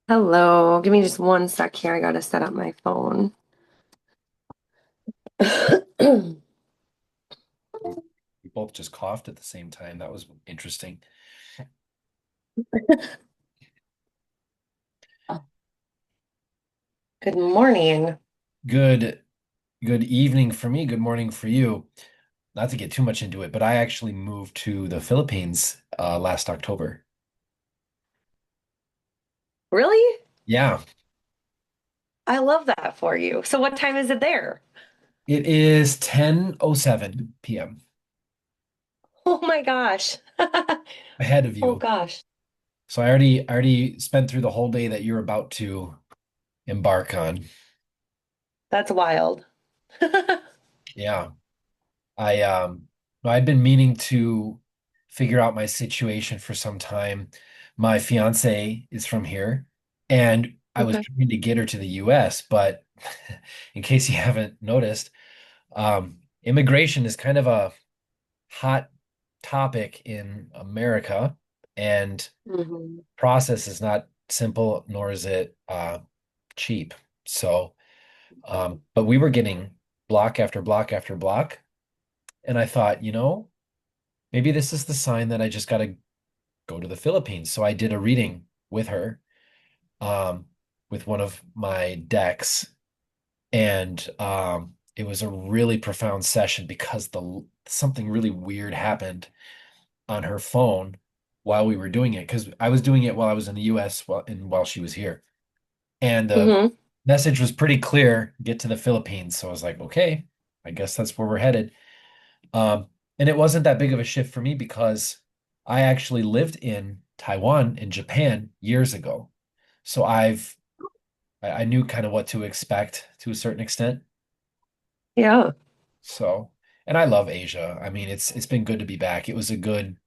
Hello, give me just one sec here. I gotta set up my phone. We both just coughed at the same time. That was interesting. Good morning. Good, good evening for me. Good morning for you. Not to get too much into it, but I actually moved to the Philippines last October. Really? Yeah, I love that for you. So what time is it there? it is 10:07 p.m. Oh my gosh. ahead of Oh you. gosh. So I already spent through the whole day that you're about to embark on. That's wild. Yeah. I've been meaning to figure out my situation for some time. My fiance is from here, and I was Okay. trying to get her to the US, but in case you haven't noticed, immigration is kind of a hot topic in America, and hmm process is not simple, nor is it cheap. So, but we were getting block after block after block, and I thought, maybe this is the sign that I just got to go to the Philippines. So I did a reading with her, um, with one of my decks, and it was a really profound session because the something really weird happened on her phone while we were doing it because I was doing it while I was in the US while she was here. And the hmm message was pretty clear, get to the Philippines. So I was like, okay, I guess that's where we're headed. Um, and it wasn't that big of a shift for me because I actually lived in Taiwan and Japan years ago. So I knew kind of what to expect to a certain extent. Yeah. So, and I love Asia. I mean, it's been good to be back. It was a good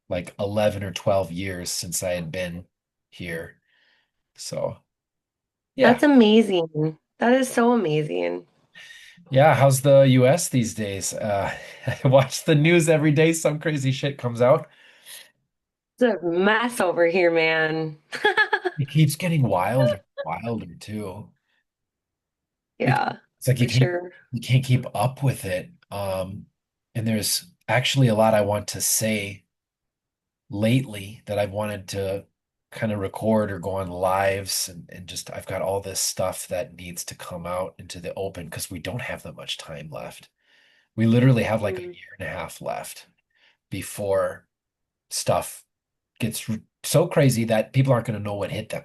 like 11 or 12 years since I had been here. So, yeah. That's amazing. That is so amazing. Yeah, how's the US these days? I watch the news every day, some crazy shit comes out. It's a mess over here, man. It keeps getting wilder, wilder too. It, Yeah, it's like for sure. you can't keep up with it. And there's actually a lot I want to say lately that I've wanted to kind of record or go on lives and just I've got all this stuff that needs to come out into the open because we don't have that much time left. We literally have like a Mm. year and a half left before stuff gets so crazy that people aren't going to know what hit them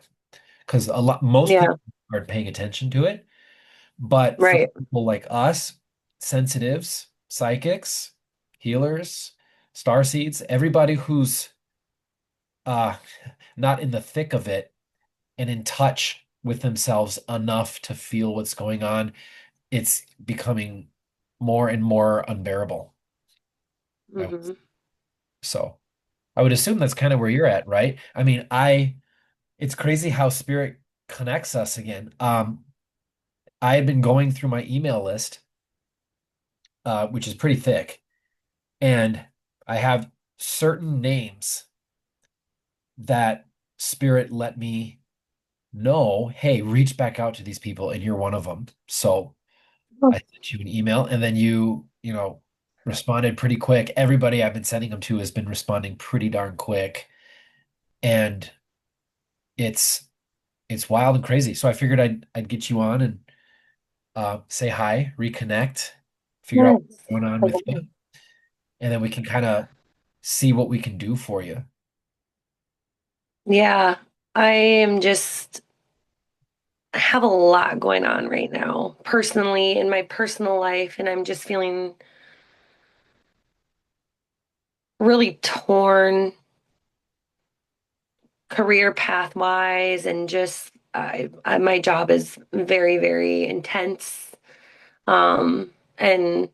because most Yeah, people aren't paying attention to it. But for right. people like us, sensitives, psychics, healers, star seeds, everybody who's uh not in the thick of it and in touch with themselves enough to feel what's going on, it's becoming more and more unbearable. I- hmm So I would assume that's kind of where you're at, right? I mean, it's crazy how spirit connects us again. I had been going through my email list, which is pretty thick, and I have certain names that spirit let me know, hey, reach back out to these people, and you're one of them. So I sent you an email, and then you responded pretty quick. Everybody I've been sending them to has been responding pretty darn quick, and it's it's wild and crazy. So I figured I'd get you on and say hi, reconnect, figure out Nice. what's going on with you, and then we can kind of see what we can do for you. Yeah, I am just have a lot going on right now, personally, in my personal life, and I'm just feeling really torn career path wise, and just my job is very, very intense. And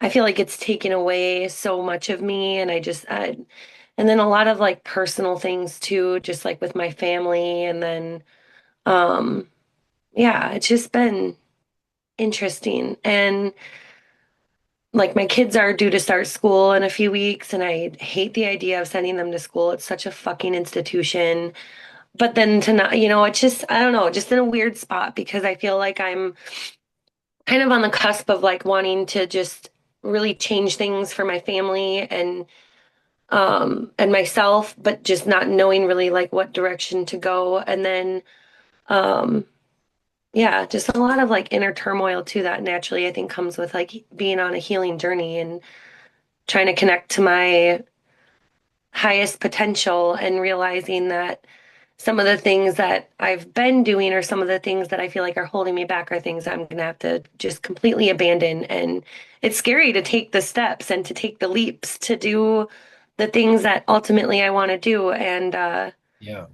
I feel like it's taken away so much of me, and and then a lot of like personal things too, just like with my family, and then um, yeah, it's just been interesting. And like my kids are due to start school in a few weeks, and I hate the idea of sending them to school. It's such a fucking institution. but then to not, it's just, I don't know, just in a weird spot because I feel like I'm kind of on the cusp of like wanting to just really change things for my family and myself, but just not knowing really like what direction to go. And then um yeah, just a lot of like inner turmoil too that naturally I think comes with like being on a healing journey and trying to connect to my highest potential and realizing that some of the things that I've been doing or some of the things that I feel like are holding me back are things I'm going to have to just completely abandon. And it's scary to take the steps and to take the leaps to do the things that ultimately I want to do. And Yeah.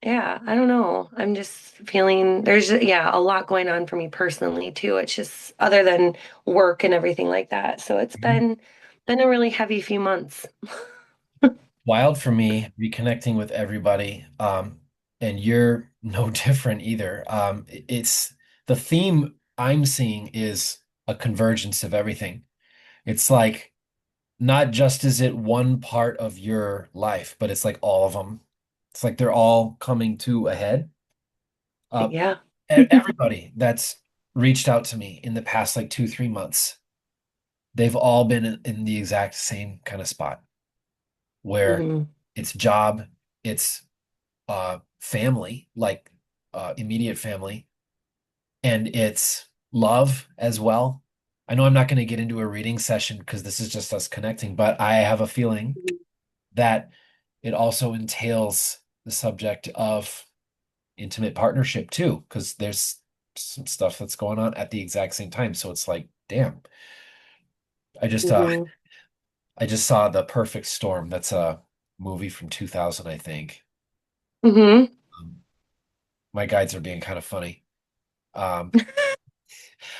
yeah, I don't know. I'm just feeling there's, yeah, a lot going on for me personally too. It's just other than work and everything like that. So it's Mhm. been a really heavy few months. Wild for me reconnecting with everybody. And you're no different either. It's the theme I'm seeing is a convergence of everything. It's like not just is it one part of your life, but it's like all of them. It's like they're all coming to a head. Uh, Yeah. everybody that's reached out to me in the past like 2, 3 months, they've all been in the exact same kind of spot where hmm it's job, it's family, like immediate family, and it's love as well. I know I'm not going to get into a reading session because this is just us connecting, but I have a feeling that it also entails the subject of intimate partnership too, because there's some stuff that's going on at the exact same time. So it's like, damn, I just uh hmm I just saw The Perfect Storm. That's a movie from 2000, I think. hmm Um, my guides are being kind of funny. Um,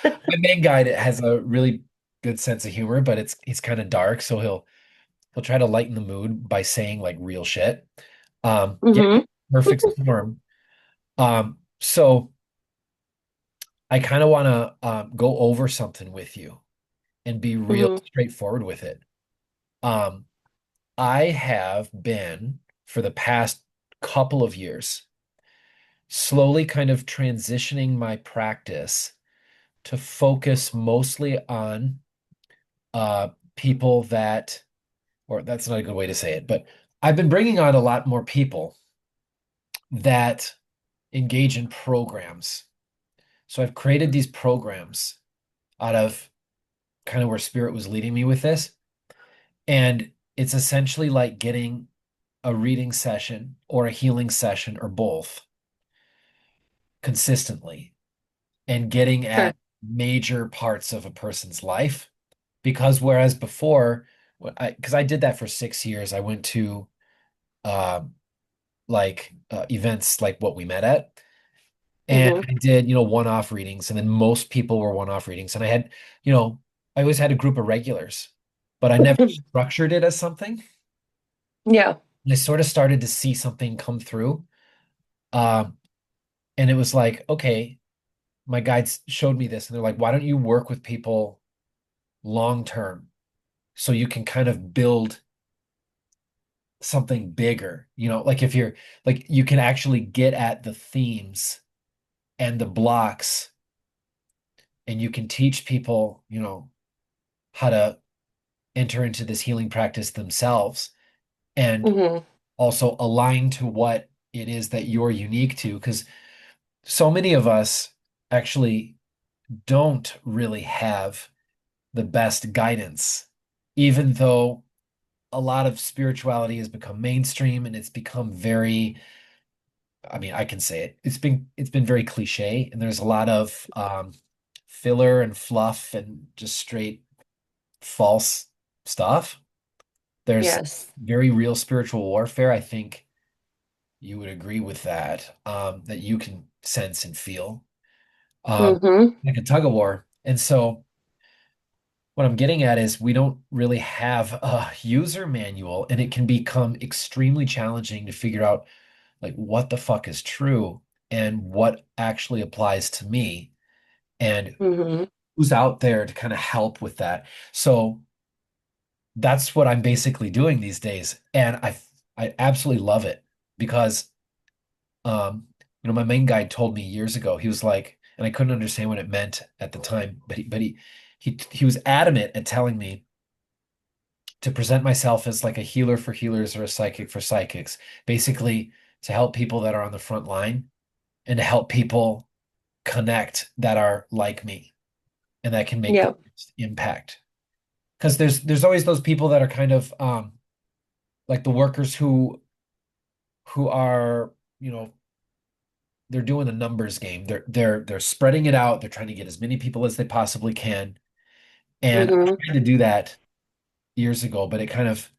my main guide has a really good sense of humor, but he's kind of dark, so he'll try to lighten the mood by saying like real shit. Yeah, hmm Perfect Storm. So I kind of want to go over something with you and be real hmm straightforward with it. Um, I have been for the past couple of years slowly kind of transitioning my practice to focus mostly on people that, or that's not a good way to say it, but I've been bringing on a lot more people that engage in programs. So I've created these programs out of kind of where spirit was leading me with this. And it's essentially like getting a reading session or a healing session or both consistently and getting Sure. at major parts of a person's life. Because whereas before, because I did that for 6 years, I went to um, events like what we met at. And hmm I did, one-off readings, and then most people were one-off readings. And I always had a group of regulars, but I never structured it as something. Yeah. And I sort of started to see something come through. Um, and it was like, okay, my guides showed me this, and they're like, why don't you work with people long term so you can kind of build something bigger? Like if you're like you can actually get at the themes and the blocks, and you can teach people, how to enter into this healing practice themselves and hmm also align to what it is that you're unique to. Because so many of us actually don't really have the best guidance, even though a lot of spirituality has become mainstream and it's become very, I mean, I can say it. It's been very cliche, and there's a lot of filler and fluff and just straight false stuff. There's Yes. very real spiritual warfare. I think you would agree with that, that you can sense and feel, hmm like a tug of war. And so what I'm getting at is we don't really have a user manual, and it can become extremely challenging to figure out like what the fuck is true and what actually applies to me and hmm who's out there to kind of help with that. So that's what I'm basically doing these days. And I absolutely love it because My main guy told me years ago, he was like, and I couldn't understand what it meant at the time, but he was adamant at telling me to present myself as like a healer for healers or a psychic for psychics, basically to help people that are on the front line and to help people connect that are like me and that can make the Yeah. biggest impact. Because there's always those people that are kind of like the workers who are, you know, they're doing the numbers game. They're spreading it out. They're trying to get as many people as they possibly can. And I Hmm. tried to do that years ago, but it kind of,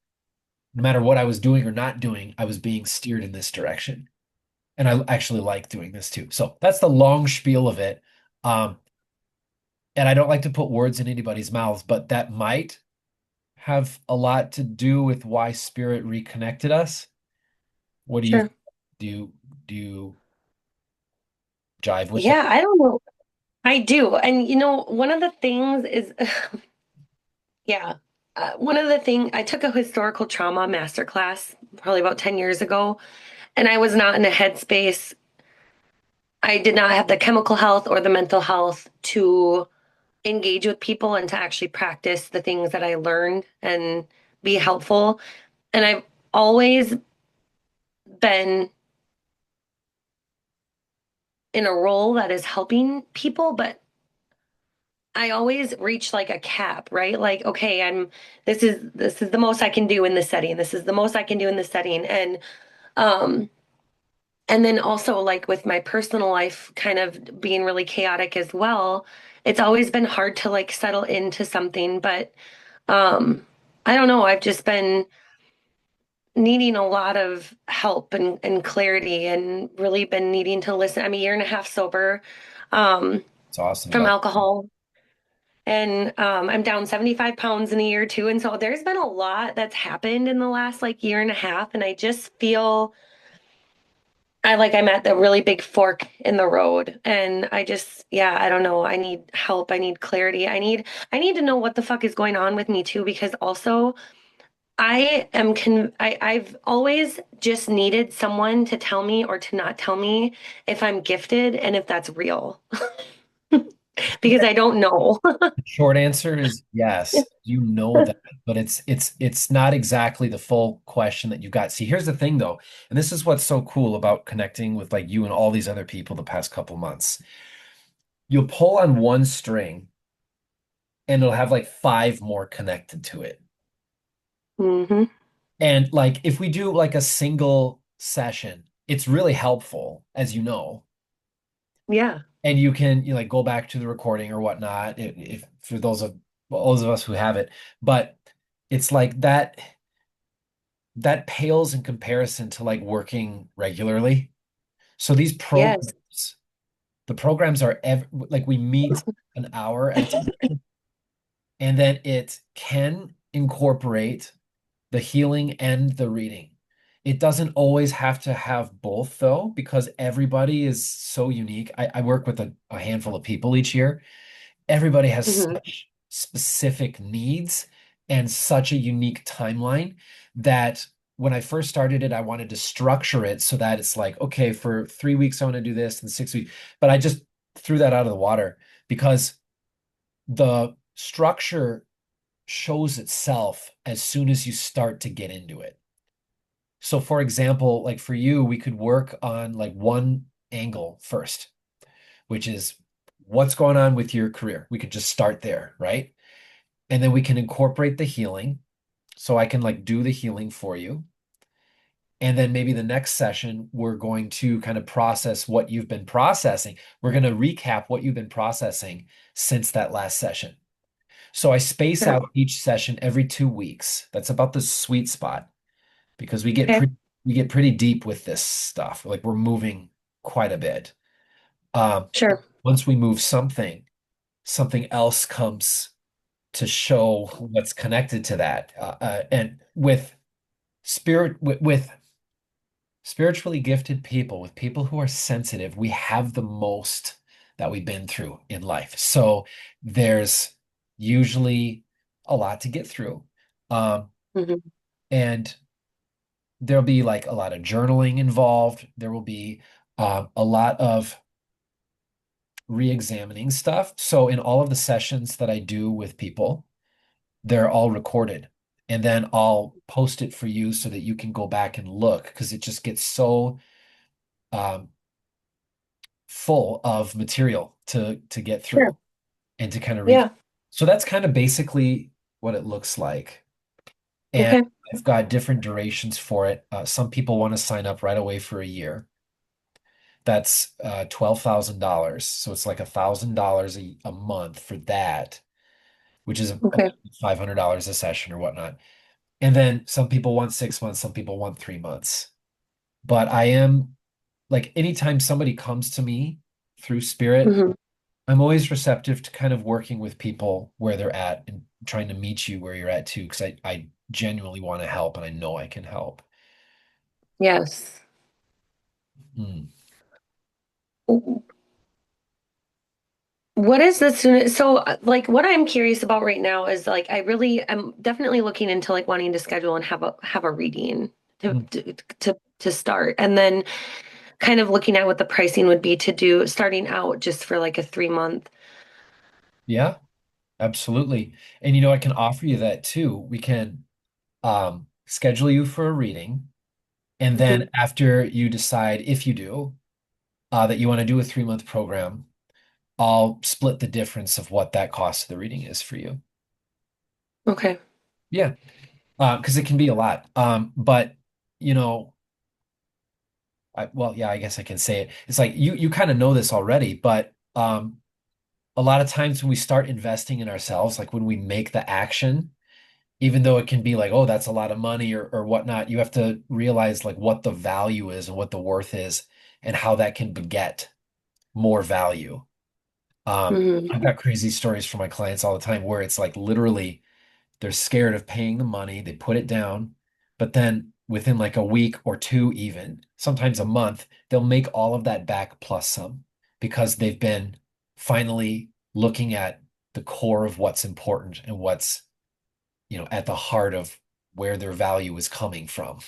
no matter what I was doing or not doing, I was being steered in this direction. And I actually like doing this too. So that's the long spiel of it. Um, and I don't like to put words in anybody's mouths, but that might have a lot to do with why spirit reconnected us. What do you Sure. do you do you jive with that? Yeah, I don't know. I do. And one of the things is, yeah, one of the thing I took a historical trauma master class probably about 10 years ago, and I was not in a headspace. I did not have the chemical health or the mental health to engage with people and to actually practice the things that I learned and be helpful. And I've always been in a role that is helping people, but I always reach like a cap, right? Like, okay, this is the most I can do in this setting. This is the most I can do in this setting. Um and then also like with my personal life kind of being really chaotic as well, it's always been hard to like settle into something, but I don't know, I've just been needing a lot of help and clarity and really been needing to listen. I'm a year and a half sober um It's awesome, from but alcohol. And I'm down 75 pounds in a year too. And so there's been a lot that's happened in the last like year and a half. And I just feel I'm at the really big fork in the road. And yeah, I don't know. I need help. I need clarity. I need to know what the fuck is going on with me too, because also I've always just needed someone to tell me or to not tell me if I'm gifted and if that's real, because I don't know. the short answer is yes, you know that, but it's not exactly the full question that you got. See, here's the thing though, and this is what's so cool about connecting with like you and all these other people the past couple months. You'll pull on one string and it'll have like five more connected to it. Hmm. And like if we do like a single session, it's really helpful, as you know. Yeah. And like go back to the recording or whatnot if for those of us who have it. But it's like that pales in comparison to like working regularly. So these Yes. programs, the programs are like we meet an hour at a time, and then it can incorporate the healing and the reading. It doesn't always have to have both though, because everybody is so unique. I work with a handful of people each year. Everybody has Hmm. such specific needs and such a unique timeline that when I first started it, I wanted to structure it so that it's like, okay, for 3 weeks, I want to do this, and 6 weeks. But I just threw that out of the water because the structure shows itself as soon as you start to get into it. So, for example, like for you, we could work on like one angle first, which is what's going on with your career. We could just start there, right? And then we can incorporate the healing. So I can like do the healing for you. And then maybe the next session, we're going to kind of process what you've been processing. We're going to recap what you've been processing since that last session. So I space Sure. out each session every 2 weeks. That's about the sweet spot because Okay. we get pretty deep with this stuff. Like we're moving quite a bit. Sure. Once we move something, something else comes to show what's connected to that. And with spiritually gifted people, with people who are sensitive, we have the most that we've been through in life. So there's usually a lot to get through. Um, Hmm. and there'll be like a lot of journaling involved. There will be a lot of re-examining stuff. So in all of the sessions that I do with people, they're all recorded. And then I'll post it for you so that you can go back and look because it just gets so um, full of material to get Sure. through and to kind of read. Yeah. So that's kind of basically what it looks like. And Okay. I've got different durations for it. Some people want to sign up right away for a year. That's $12,000. So it's like $1,000 a month for that, which is about Okay. $500 a session or whatnot. And then some people want 6 months, some people want 3 months. But I am like anytime somebody comes to me through Spirit, Hmm. I'm always receptive to kind of working with people where they're at and trying to meet you where you're at too, because I genuinely want to help and I know I can help. Yes. Mm. What is the soonest? So, like, what I'm curious about right now is like, I really am definitely looking into like wanting to schedule and have a reading Mm. to start, and then kind of looking at what the pricing would be to do starting out just for like a 3 month. Yeah, absolutely. And I can offer you that too. We can schedule you for a reading. And then Hmm. after you decide, if you do, that you want to do a 3 month program, I'll split the difference of what that cost of the reading is for you. Okay. Yeah, because it can be a lot. But you know, well, yeah, I guess I can say it. It's like you kind of know this already, but a lot of times when we start investing in ourselves, like when we make the action, even though it can be like, oh, that's a lot of money or whatnot, you have to realize like what the value is and what the worth is and how that can beget more value. Hmm. I've got crazy stories from my clients all the time where it's like literally they're scared of paying the money, they put it down, but then within like a week or two, even sometimes a month, they'll make all of that back plus some because they've been finally looking at the core of what's important and what's, at the heart of where their value is coming from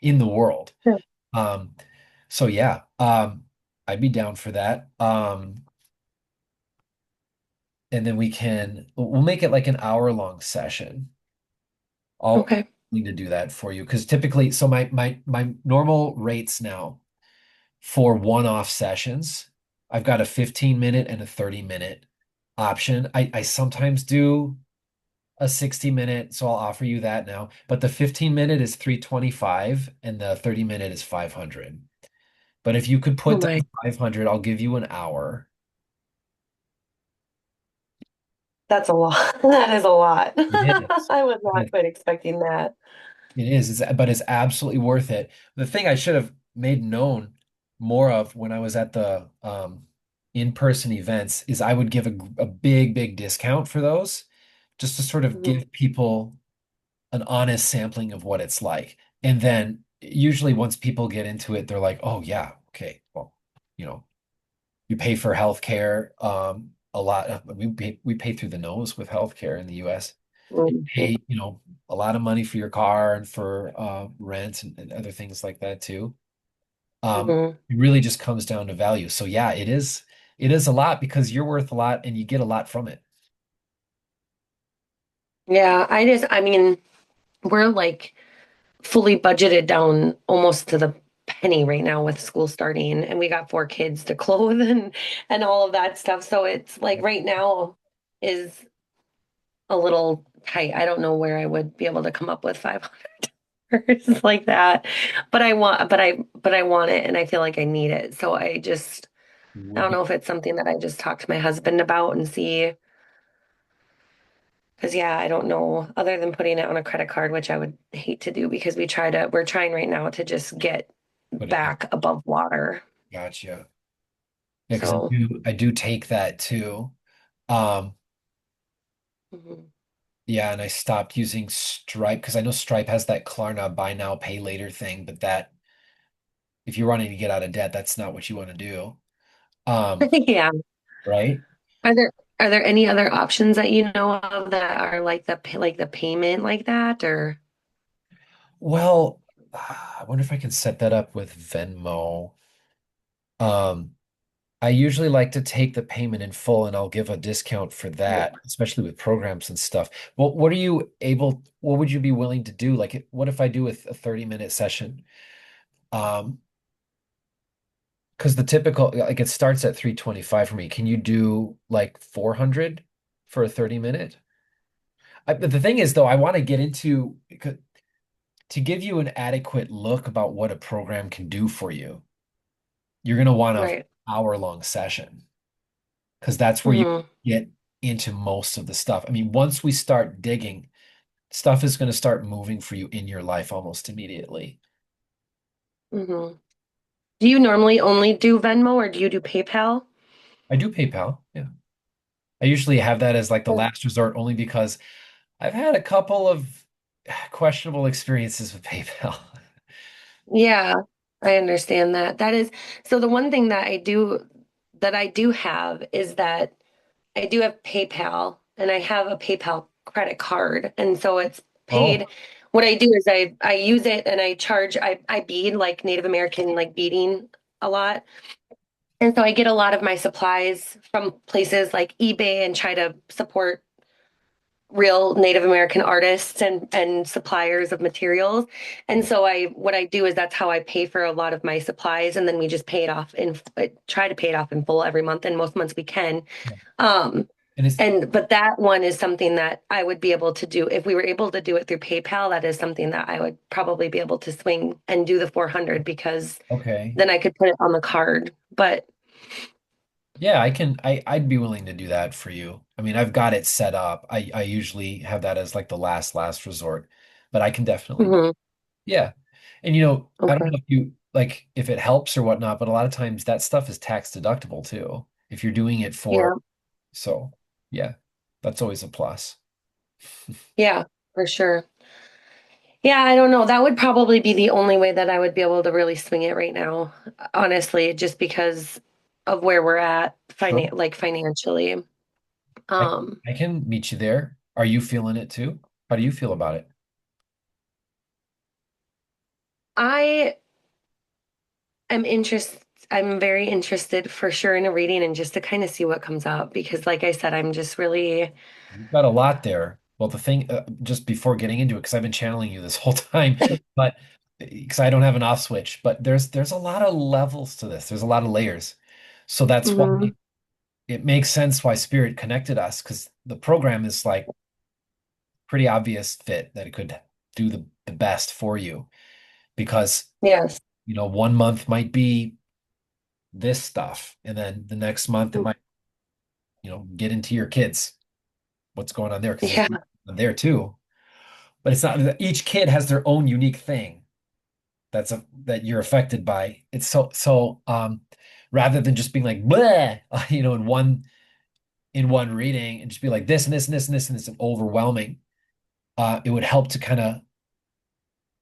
in the world. Sure. Um, so yeah, I'd be down for that. And then we'll make it like an hour long session. I'll Okay. need to do that for you because typically, so my normal rates now for one-off sessions, I've got a 15-minute and a 30-minute option. I sometimes do a 60-minute, so I'll offer you that now. But the 15-minute is 325 and the 30-minute is 500. But if you could Oh put down my, 500, I'll give you an hour. that's a lot. That is a lot. It is. I was not quite expecting that. It is, but it's absolutely worth it. The thing I should have made known more of when I was at the in-person events is I would give a big, big discount for those just to sort of Mhm. give people an honest sampling of what it's like. And then usually once people get into it, they're like, oh yeah, okay, well, you know, you pay for healthcare, a lot of, we pay through the nose with healthcare in the US. Mhm. Pay, a lot of money for your car and for rent and other things like that too. Mhm. It really just comes down to value. So yeah, it is a lot because you're worth a lot and you get a lot from it. Yeah, I mean, we're like fully budgeted down almost to the penny right now with school starting, and we got 4 kids to clothe and all of that stuff. So it's like right now is a little tight. I don't know where I would be able to come up with $500 like that. But I want it and I feel like I need it. So I Would don't be know if it's something that I just talk to my husband about and see. Because yeah, I don't know, other than putting it on a credit card, which I would hate to do because we're trying right now to just get put it in. back above water. Gotcha. Yeah, because I So, do I do take that too. Um, mhm. yeah, and I stopped using Stripe because I know Stripe has that Klarna buy now, pay later thing, but that if you're running to get out of debt, that's not what you want to do. Um, Yeah. right? Are there are there any other options that you know of that are like the payment like that or Well, I wonder if I can set that up with Venmo. Um, I usually like to take the payment in full and I'll give a discount for that, especially with programs and stuff. Well, what would you be willing to do? Like, what if I do a 30-minute session? Um, because the typical, like, it starts at 325 for me. Can you do like 400 for a 30-minute? But the thing is, though, I want to get into to give you an adequate look about what a program can do for you. You're going to want an Right. hour-long session because that's where you Hmm. get into most of the stuff. I mean, once we start digging, stuff is going to start moving for you in your life almost immediately. Hmm. Do you normally only do Venmo or do you do PayPal? I do PayPal. Yeah. I usually have that as like the Oh. last resort only because I've had a couple of questionable experiences with PayPal. Yeah, I understand that. That is, so the one thing that I do have is that I do have PayPal and I have a PayPal credit card. And so it's Oh, paid. What I do is I use it and I charge, I bead like Native American like beading a lot. And so I get a lot of my supplies from places like eBay and try to support real Native American artists and suppliers of materials. And so I what I do is that's how I pay for a lot of my supplies, and then we just pay it off in try to pay it off in full every month, and most months we can. yeah. Um, And it's and but that one is something that I would be able to do if we were able to do it through PayPal. That is something that I would probably be able to swing and do the 400 because okay. then I could put it on the card. But Yeah, I'd be willing to do that for you. I mean, I've got it set up. I usually have that as like the last resort, but I can definitely, mhm, yeah. And I don't okay, know if you like if it helps or whatnot, but a lot of times that stuff is tax deductible too. If you're doing it yeah, for, so yeah, that's always a plus. yeah, for sure. Yeah, I don't know. That would probably be the only way that I would be able to really swing it right now, honestly, just because of where we're at Sure. financially. I Um, I can meet you there. Are you feeling it too? How do you feel about it? I am interested, I'm very interested for sure in a reading and just to kind of see what comes up because like I said, I'm just really You've got a lot there. Well, the thing, just before getting into it, because I've been channeling you this whole time, but because I don't have an off switch, but there's a lot of levels to this. There's a lot of layers. So that's why mhm, it makes sense why Spirit connected us, because the program is like pretty obvious fit that it could do the best for you. Because, yes. 1 month might be this stuff, and then the next month it might, get into your kids, what's going on there, because there's Yeah. people there too. But it's not each kid has their own unique thing that you're affected by. It's rather than just being like bleh, in one reading and just be like this and this and this and this and this and overwhelming. It would help to kind of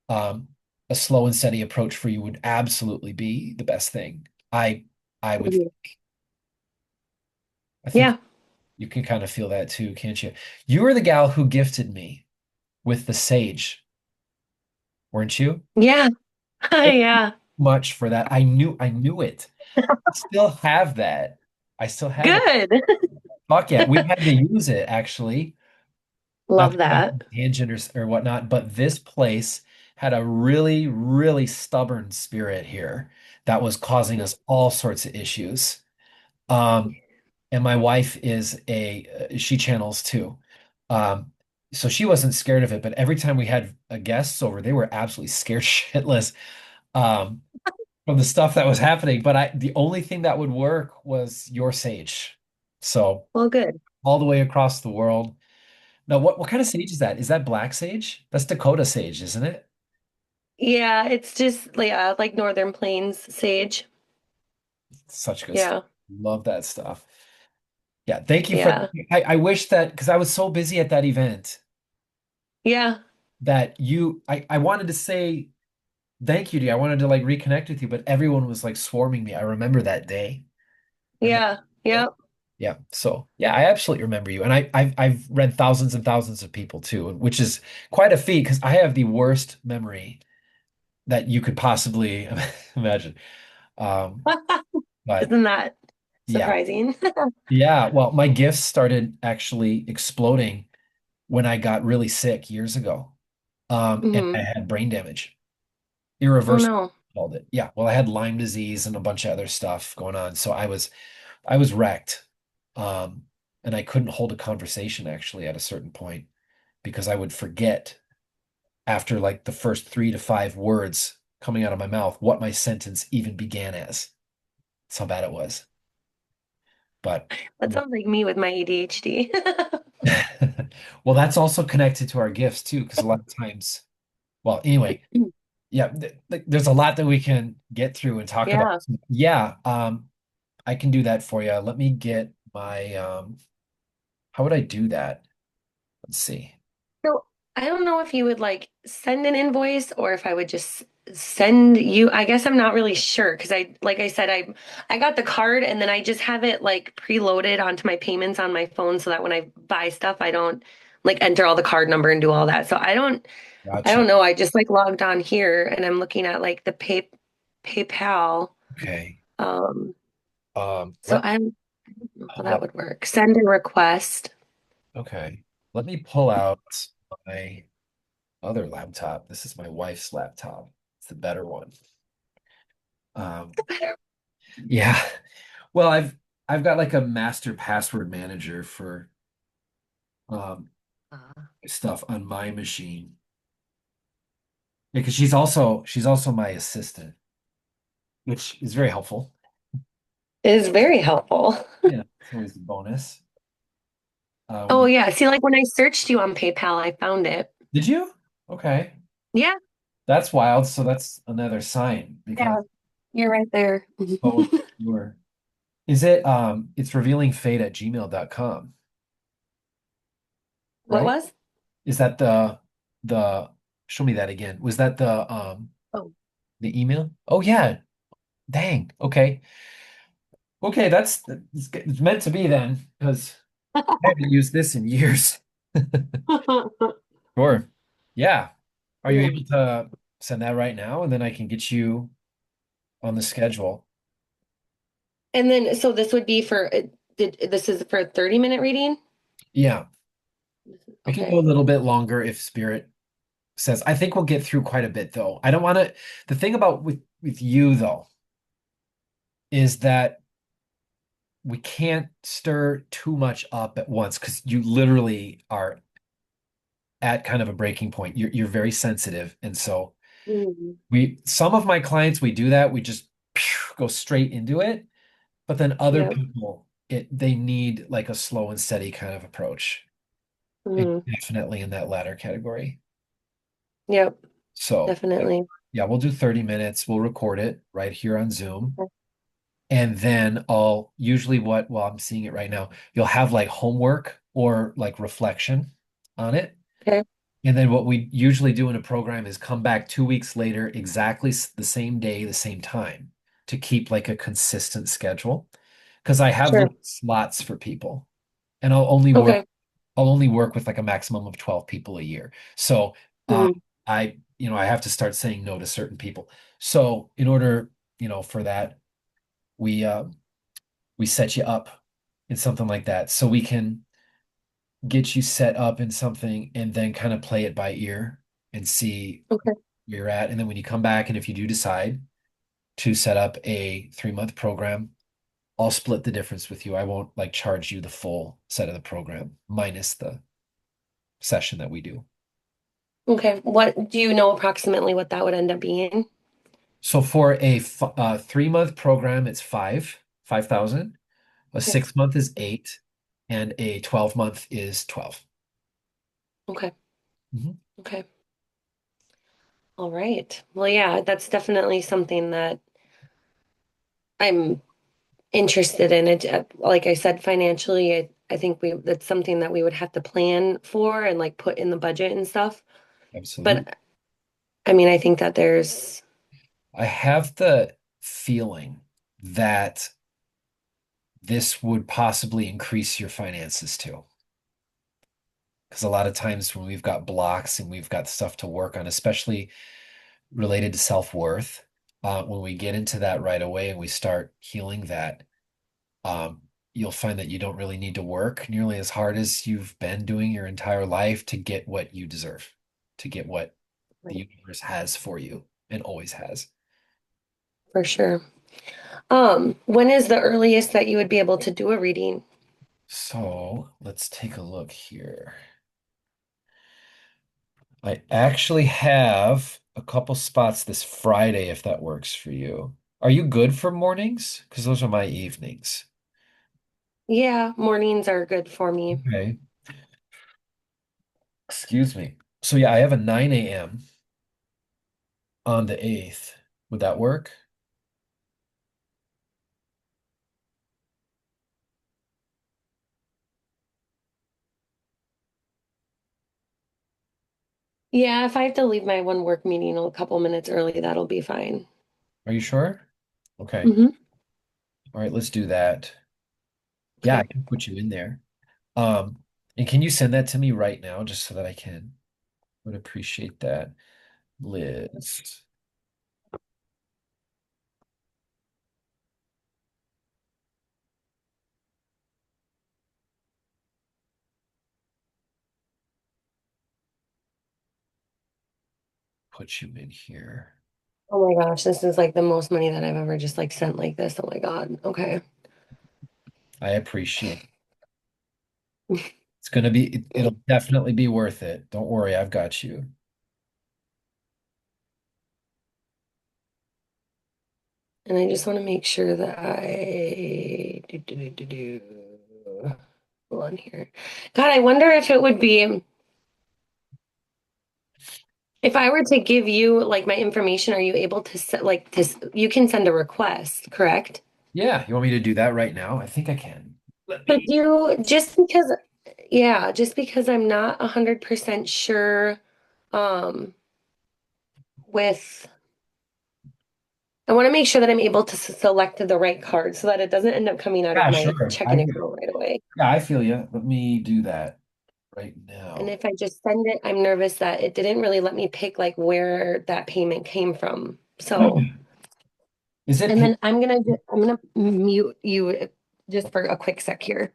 um a slow and steady approach for you would absolutely be the best thing. I would Mhm. I think Yeah. you can kind of feel that too, can't you? You were the gal who gifted me with the sage, weren't you? Yeah. Yeah. Much for that. I knew it. I still have that. I still have it. Good. Fuck yeah. We had to use it actually. Not Love to go off that. on a tangent or whatnot, but this place had a really, really stubborn spirit here that was causing us all sorts of issues. Um, and my wife she channels too. Um, so she wasn't scared of it, but every time we had guests over, they were absolutely scared shitless. Um, from the stuff that was happening. But the only thing that would work was your sage. So Well, good. all the way across the world. Now, what kind of sage is that? Is that black sage? That's Dakota sage, isn't it? Yeah, it's just yeah, like Northern Plains sage. Such good stuff. Yeah. Love that stuff. Yeah, thank you for. Yeah. I wish that because I was so busy at that event Yeah. that I wanted to say thank you to you. I wanted to like reconnect with you, but everyone was like swarming me. I remember that day. I remember. Yeah. Yeah. Yeah. So yeah, I absolutely remember you. And I've read thousands and thousands of people too, which is quite a feat because I have the worst memory that you could possibly imagine. Um, But Isn't that yeah, surprising? yeah. Well, my gifts started actually exploding when I got really sick years ago. And I Hmm. had brain damage, Oh irreversible no. called it. Yeah. Well, I had Lyme disease and a bunch of other stuff going on. So I was wrecked. Um, and I couldn't hold a conversation actually at a certain point because I would forget after like the first 3 to 5 words coming out of my mouth what my sentence even began as. That's how bad it was. But That sounds like me with my ADHD. well, that's also connected to our gifts too, because a lot of times, well, anyway, yeah, there's a lot that we can get through and talk about. Yeah. Yeah, I can do that for you. Let me get my how would I do that? Let's see. So I don't know if you would like send an invoice or if I would just send you. I guess I'm not really sure because like I said, I got the card and then I just have it like preloaded onto my payments on my phone so that when I buy stuff, I don't like enter all the card number and do all that. So I Gotcha. don't know. I just like logged on here and I'm looking at like the PayPal. Okay. Um, so Let I don't know how that let would work. Send a request. okay. Let me pull out my other laptop. This is my wife's laptop. It's the better one. Um, yeah. Well, I've got like a master password manager for um stuff on my machine. Because she's also my assistant, which is very helpful. It is very helpful. Yeah, it's always a bonus. When Oh you yeah. See, like when I searched you on PayPal, I found it. did you? Okay. Yeah. That's wild. So that's another sign because Yeah. You're right there. oh you're is it it's revealing fate at gmail.com, What right? was? Is that the show me that again. Was that Oh. the email? Oh yeah. Dang. Okay. Okay, it's meant to be then, because I haven't used this in years. Sure. Yeah. Are you Yeah. able to send that right now? And then I can get you on the schedule. And then, so this would be for, this is for a 30-minute reading? Yeah. We can go Okay. a little bit longer if Spirit says. I think we'll get through quite a bit though. I don't want to, the thing about with you though, is that we can't stir too much up at once because you literally are at kind of a breaking point. You're very sensitive. And so Mhm. some of my clients, we do that. We just go straight into it. But then other Yep. people, they need like a slow and steady kind of approach. And Mhm. definitely in that latter category. Yep. So Definitely. yeah, we'll do 30 minutes. We'll record it right here on Zoom. And then I'll usually well, I'm seeing it right now. You'll have like homework or like reflection on it. Okay. And then what we usually do in a program is come back 2 weeks later, exactly the same day, the same time to keep like a consistent schedule. Because I have Sure. little slots for people and Okay. I'll only work with like a maximum of 12 people a year. So Mhm. I have to start saying no to certain people. So in order, for that, we we set you up in something like that. So we can get you set up in something and then kind of play it by ear and see Okay. where you're at. And then when you come back, and if you do decide to set up a 3-month program, I'll split the difference with you. I won't like charge you the full set of the program minus the session that we do. Okay. What do you know approximately what that would end up being? So for a 3-month program, it's 5,000. A Okay. 6-month is 8, and a 12-month is 12. Okay. Mhm. Okay. All right. Well, yeah, that's definitely something that I'm interested in. It. Like I said, financially, I think that's something that we would have to plan for and like put in the budget and stuff. Absolutely. But I mean, I think that there's, I have the feeling that this would possibly increase your finances too. Because a lot of times when we've got blocks and we've got stuff to work on, especially related to self-worth, When we get into that right away and we start healing that, um, you'll find that you don't really need to work nearly as hard as you've been doing your entire life to get what you deserve, to get what the Right. universe has for you and always has. For sure. When is the earliest that you would be able to do a reading? So let's take a look here. I actually have a couple spots this Friday if that works for you. Are you good for mornings? Because those are my evenings. Yeah, mornings are good for me. Okay. Excuse me. So yeah, I have a 9 a.m. on the 8th. Would that work? Yeah, if I have to leave my one work meeting a couple minutes early, that'll be fine. Are you sure? Okay. Hmm. All right, let's do that. Yeah, I Okay. can put you in there. Um, and can you send that to me right now just so that I can? Would appreciate that. Liz, put you in here. Oh my gosh, this is like the most money that I've ever just like sent like this. Oh my God. Okay. I appreciate It's gonna be, it'll definitely be worth it. Don't worry, I've got you. And I just want to make sure that I do. Hold on here. God, I wonder if it would be if I were to give you like my information, are you able to set like this? You can send a request, correct? Yeah, you want me to do that right now? I think I can. Let But me. you just because, yeah, just because I'm not 100% sure um with I want to make sure that I'm able to select the right card so that it doesn't end up coming out of Yeah, my sure. checking account right away. I feel you. Let me do that right And now. if I just send it, I'm nervous that it didn't really let me pick like where that payment came from. So, Is it and pay? then I'm gonna mute you just for a quick sec here.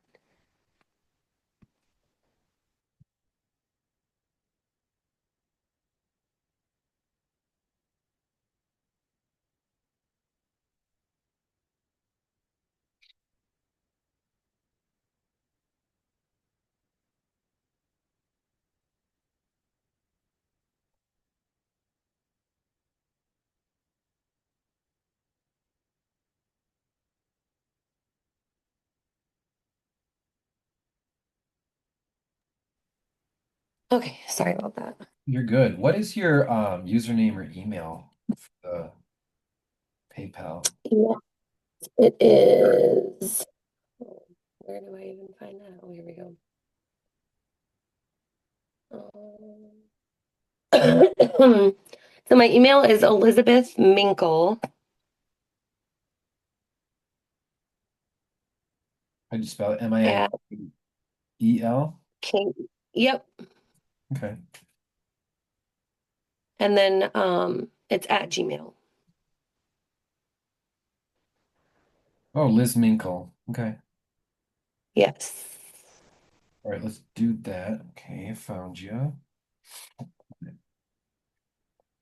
Okay, sorry about that. You're good. What is your username or email? PayPal. Yeah, it is. Where do I even find that? Oh, here we go. So my email is Elizabeth Minkle How do you spell it? at Minkeel? King. Yep. Okay. And then it's at Gmail. Oh, Liz Minkle. Okay. Yes. All right, let's do that. Okay, I found you.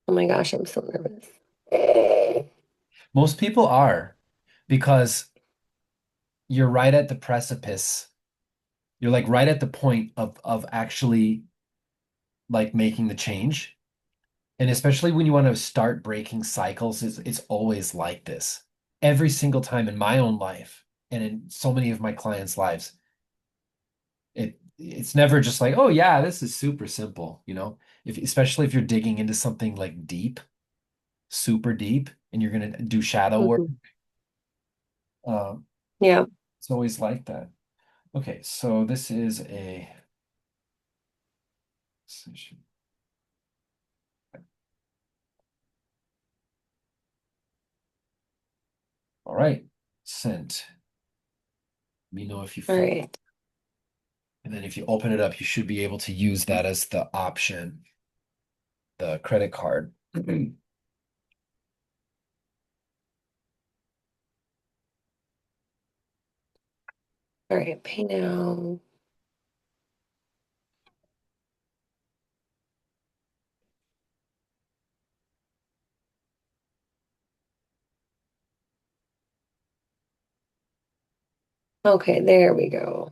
Oh my gosh, I'm so nervous. Most people are because you're right at the precipice. You're like right at the point of actually like making the change. And especially when you want to start breaking cycles, it's always like this. Every single time in my own life and in so many of my clients' lives, it's never just like, oh yeah, this is super simple, you know? If especially if you're digging into something like deep, super deep, and you're gonna do shadow work, Mhm. um, Yeah. it's always like that. Okay, so this is a session. All right, sent. Let me know if you All find. right. And then if you open it up, you should be able to use that as the option, the credit card. All right, pay now. Okay, there we go.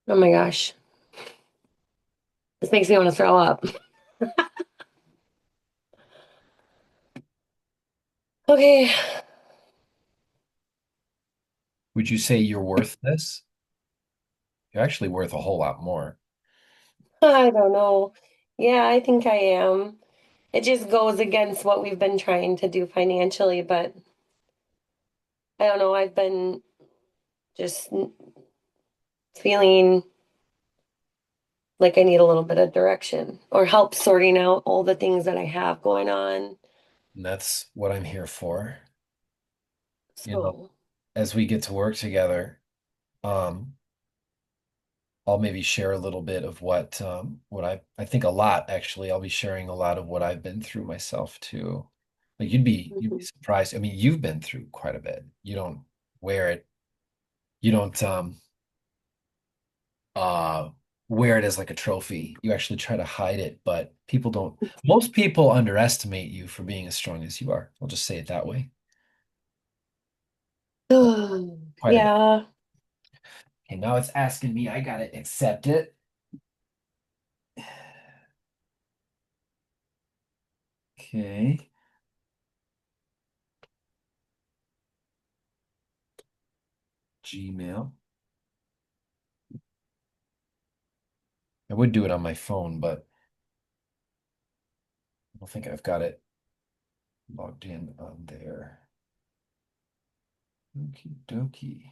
Oh my gosh. This makes me want to throw up. Okay. Would you say you're worth this? You're actually worth a whole lot more. I don't know. Yeah, I think I am. It just goes against what we've been trying to do financially, but I don't know. I've been just feeling like I need a little bit of direction or help sorting out all the things that I have going on. And that's what I'm here for. You know, So, as we get to work together, um, I'll maybe share a little bit of what I think a lot actually. I'll be sharing a lot of what I've been through myself too. Like you'd be mhm. surprised. I mean, you've been through quite a bit. You don't wear it. You don't uh wear it as like a trophy. You actually try to hide it, but people don't. Most people underestimate you for being as strong as you are. I'll just say it that way. Quite a bit. Yeah. Okay, now it's asking me, I gotta accept it. Okay, Gmail. I would do it on my phone, but I don't think I've got it logged in on there. Okie dokie.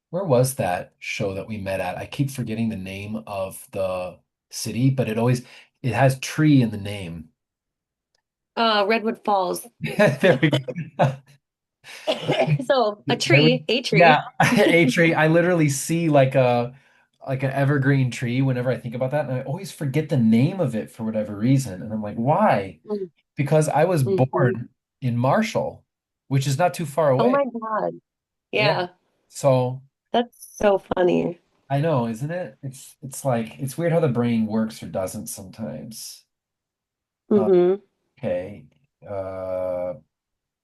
Where was that show that we met at? I keep forgetting the name of the city, but it has tree in the name. Redwood Falls. There we go. So a Really? tree, a Yeah, tree. a tree. I literally see like an evergreen tree whenever I think about that, and I always forget the name of it for whatever reason. And I'm like, why? Because I was Mm-hmm. born in Marshall, which is not too far Oh away. my God. Yeah. Yeah, So that's so funny. I know, isn't it? It's like it's weird how the brain works or doesn't sometimes. Uh, Mm-hmm. okay.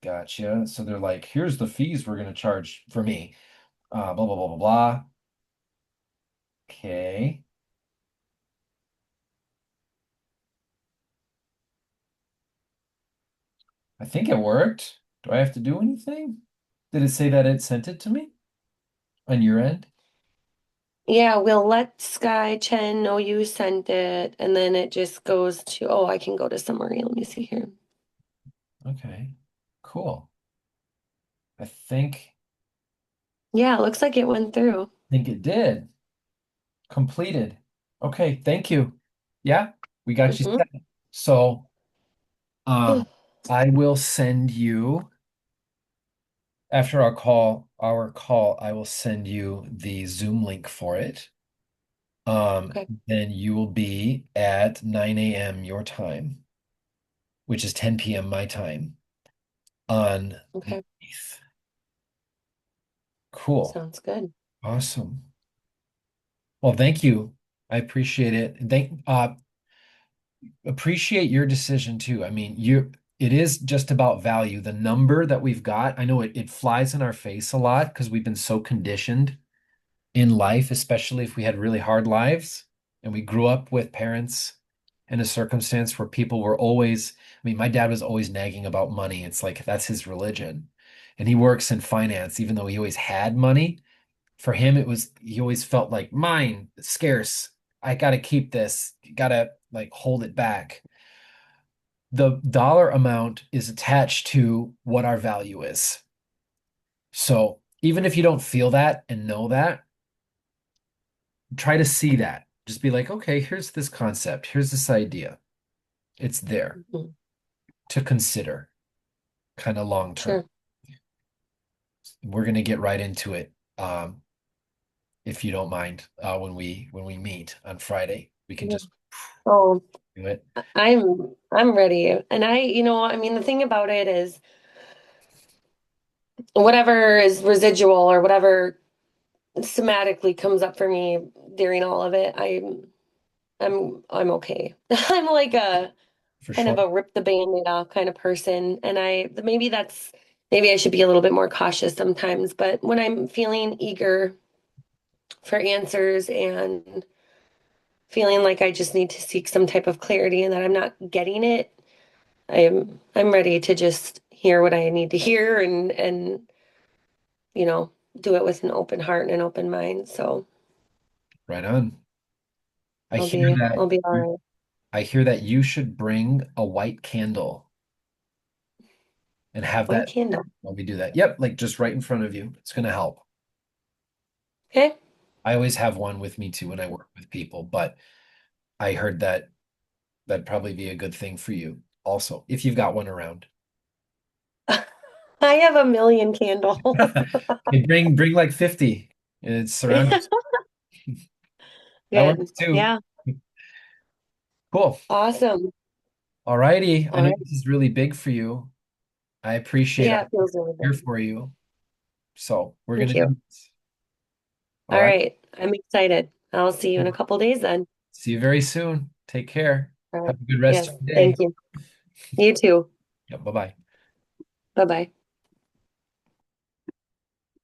Gotcha. So they're like, here's the fees we're gonna charge for me. Blah blah blah blah blah. Okay. I think it worked. Do I have to do anything? Did it say that it sent it to me on your end? Yeah, we'll let Sky Chen know you sent it, and then it just goes to, oh, I can go to summary. Let me see here. Okay. Cool. I Yeah, it looks like it went through. think it did. Completed. Okay, thank you. Yeah, we got you Hmm. set. So, I will send you after our call, I will send you the Zoom link for it. Okay, Then you will be at 9 a.m. your time, which is 10 p.m. my time on the okay. 8th. Cool. Sounds good. Awesome. Well, thank you. I appreciate it. And appreciate your decision too. I mean, it is just about value. The number that we've got, I know it flies in our face a lot because we've been so conditioned in life, especially if we had really hard lives and we grew up with parents in a circumstance where people were always, I mean, my dad was always nagging about money. It's like that's his religion. And he works in finance, even though he always had money. For him, he always felt like mine, it's scarce. I gotta keep this, gotta like hold it back. The dollar amount is attached to what our value is. So even if you don't feel that and know that, try to see that. Just be like, okay, here's this concept, here's this idea. It's there Mhm. to consider, kind of long term. Sure. We're gonna get right into it, if you don't mind, when we meet on Friday. We can Yeah. just Oh, do it. I'm ready. And I mean, the thing about it is whatever is residual or whatever somatically comes up for me during all of it, I'm okay. I'm like a For kind of sure. a rip the band-aid off kind of person. And maybe I should be a little bit more cautious sometimes, but when I'm feeling eager for answers and feeling like I just need to seek some type of clarity and that I'm not getting it, I'm ready to just hear what I need to hear and do it with an open heart and an open mind. So Right on. I I'll hear be that I'll be all right. I hear that you should bring a white candle and have White that candle. while we do that. Yep, like just right in front of you. It's gonna help. Okay. I always have one with me too when I work with people, but I heard that that'd probably be a good thing for you also, if you've got one around. I have a million candles. Hey, bring like 50. It's surround Yeah. yourself. That Good. works too. Yeah. Cool. Awesome. All righty. I All know right. this is really big for you. I appreciate it. Yeah, I'm it feels really here good. for you. So we're Thank gonna you. do this. All All right. right. I'm excited. I'll see you in a couple days then. See you very soon. Take care. All right. Have a good rest Yes. of your day. Thank you. You too. Yeah, bye-bye. Bye-bye.